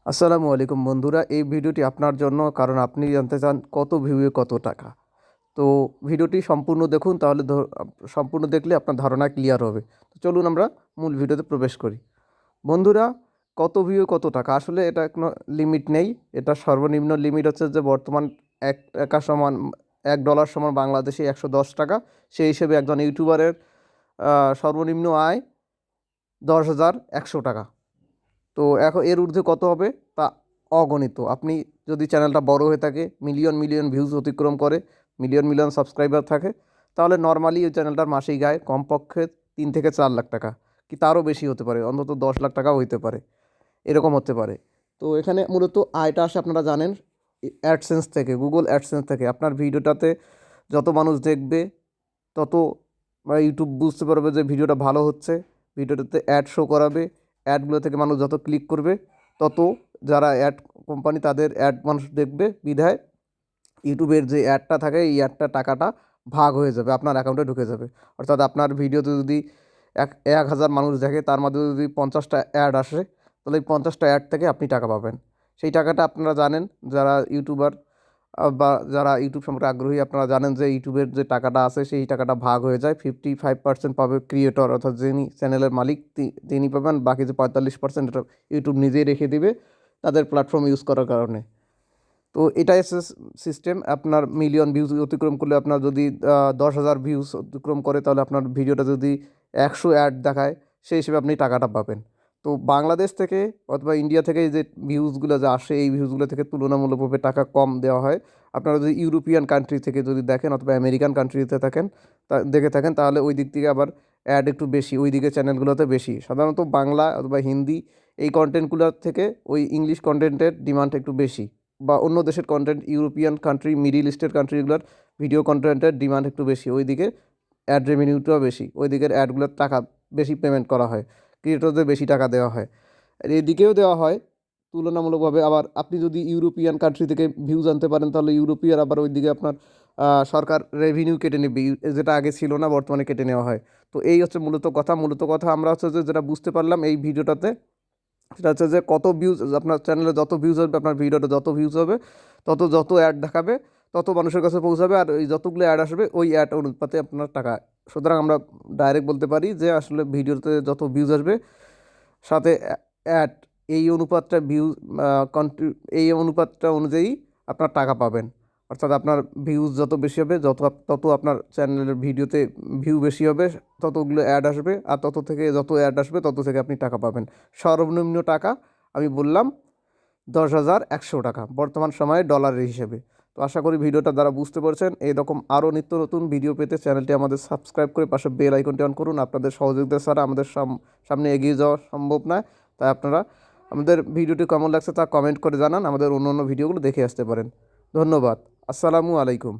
আসসালামু আলাইকুম বন্ধুরা, এই ভিডিওটি আপনার জন্য, কারণ আপনি জানতে চান কত ভিউয়ে কত টাকা। তো ভিডিওটি সম্পূর্ণ দেখুন, তাহলে সম্পূর্ণ দেখলে আপনার ধারণা ক্লিয়ার হবে। তো চলুন আমরা মূল ভিডিওতে প্রবেশ করি। বন্ধুরা, কত ভিউয়ে কত টাকা, আসলে এটা কোনো লিমিট নেই। এটা সর্বনিম্ন লিমিট হচ্ছে যে বর্তমান এক টাকা সমান $1 সমান বাংলাদেশে 110 টাকা। সেই হিসেবে একজন ইউটিউবারের সর্বনিম্ন আয় 10,100 টাকা। তো এখন এর ঊর্ধ্বে কত হবে তা অগণিত। আপনি যদি চ্যানেলটা বড় হয়ে থাকে, মিলিয়ন মিলিয়ন ভিউজ অতিক্রম করে, মিলিয়ন মিলিয়ন সাবস্ক্রাইবার থাকে, তাহলে নর্মালি ওই চ্যানেলটার মাসিক আয় কমপক্ষে 3 থেকে 4 লাখ টাকা, কি তারও বেশি হতে পারে, অন্তত 10 লাখ টাকাও হইতে পারে, এরকম হতে পারে। তো এখানে মূলত আয়টা আসে আপনারা জানেন অ্যাডসেন্স থেকে, গুগল অ্যাডসেন্স থেকে। আপনার ভিডিওটাতে যত মানুষ দেখবে তত ইউটিউব বুঝতে পারবে যে ভিডিওটা ভালো হচ্ছে, ভিডিওটাতে অ্যাড শো করাবে, অ্যাডগুলো থেকে মানুষ যত ক্লিক করবে তত যারা অ্যাড কোম্পানি তাদের অ্যাড মানুষ দেখবে, বিধায় ইউটিউবের যে অ্যাডটা থাকে এই অ্যাডটা টাকাটা ভাগ হয়ে যাবে, আপনার অ্যাকাউন্টে ঢুকে যাবে। অর্থাৎ আপনার ভিডিওতে যদি 1,000 মানুষ দেখে, তার মধ্যে যদি 50টা অ্যাড আসে, তাহলে এই 50টা অ্যাড থেকে আপনি টাকা পাবেন। সেই টাকাটা আপনারা জানেন, যারা ইউটিউবার বা যারা ইউটিউব সম্পর্কে আগ্রহী, আপনারা জানেন যে ইউটিউবের যে টাকাটা আছে সেই টাকাটা ভাগ হয়ে যায়। 55% পাবে ক্রিয়েটর, অর্থাৎ যিনি চ্যানেলের মালিক তিনি পাবেন। বাকি যে 45% এটা ইউটিউব নিজেই রেখে দিবে তাদের প্ল্যাটফর্ম ইউজ করার কারণে। তো এটাই সিস্টেম। আপনার মিলিয়ন ভিউজ অতিক্রম করলে, আপনার যদি 10,000 ভিউজ অতিক্রম করে, তাহলে আপনার ভিডিওটা যদি 100 অ্যাড দেখায়, সেই হিসেবে আপনি টাকাটা পাবেন। তো বাংলাদেশ থেকে অথবা ইন্ডিয়া থেকে যে ভিউজগুলো যে আসে, এই ভিউজগুলো থেকে তুলনামূলকভাবে টাকা কম দেওয়া হয়। আপনারা যদি ইউরোপিয়ান কান্ট্রি থেকে যদি দেখেন, অথবা আমেরিকান কান্ট্রিতে থাকেন, দেখে থাকেন, তাহলে ওই দিক থেকে আবার অ্যাড একটু বেশি, ওই দিকে চ্যানেলগুলোতে বেশি। সাধারণত বাংলা অথবা হিন্দি এই কন্টেন্টগুলোর থেকে ওই ইংলিশ কন্টেন্টের ডিমান্ড একটু বেশি, বা অন্য দেশের কন্টেন্ট, ইউরোপিয়ান কান্ট্রি, মিডিল ইস্টের কান্ট্রিগুলোর ভিডিও কন্টেন্টের ডিমান্ড একটু বেশি, ওই দিকে অ্যাড রেভিনিউটাও বেশি, ওই দিকের অ্যাডগুলোর টাকা বেশি পেমেন্ট করা হয়, ক্রিয়েটরদের বেশি টাকা দেওয়া হয়। আর এদিকেও দেওয়া হয় তুলনামূলকভাবে। আবার আপনি যদি ইউরোপিয়ান কান্ট্রি থেকে ভিউজ আনতে পারেন, তাহলে ইউরোপিয়ার আবার ওইদিকে আপনার সরকার রেভিনিউ কেটে নেবে, যেটা আগে ছিল না, বর্তমানে কেটে নেওয়া হয়। তো এই হচ্ছে মূলত কথা আমরা হচ্ছে যে যেটা বুঝতে পারলাম এই ভিডিওটাতে, সেটা হচ্ছে যে কত ভিউজ আপনার চ্যানেলে, যত ভিউজ হবে, আপনার ভিডিওটা যত ভিউজ হবে, যত অ্যাড দেখাবে, তত মানুষের কাছে পৌঁছাবে, আর ওই যতগুলো অ্যাড আসবে ওই অ্যাড অনুপাতে আপনার টাকা। সুতরাং আমরা ডাইরেক্ট বলতে পারি যে আসলে ভিডিওতে যত ভিউজ আসবে, সাথে অ্যাড, এই অনুপাতটা এই অনুপাতটা অনুযায়ী আপনার টাকা পাবেন। অর্থাৎ আপনার ভিউজ যত বেশি হবে, তত আপনার চ্যানেলের ভিডিওতে ভিউ বেশি হবে, ততগুলো অ্যাড আসবে, আর যত অ্যাড আসবে তত থেকে আপনি টাকা পাবেন। সর্বনিম্ন টাকা আমি বললাম 10,100 টাকা, বর্তমান সময়ে ডলারের হিসেবে। তো আশা করি ভিডিওটা দ্বারা বুঝতে পারছেন। এইরকম আরও নিত্য নতুন ভিডিও পেতে চ্যানেলটি আমাদের সাবস্ক্রাইব করে পাশে বেল আইকনটি অন করুন। আপনাদের সহযোগিতা ছাড়া আমাদের সামনে এগিয়ে যাওয়া সম্ভব নয়। তাই আপনারা আমাদের ভিডিওটি কেমন লাগছে তা কমেন্ট করে জানান, আমাদের অন্য অন্য ভিডিওগুলো দেখে আসতে পারেন। ধন্যবাদ। আসসালামু আলাইকুম।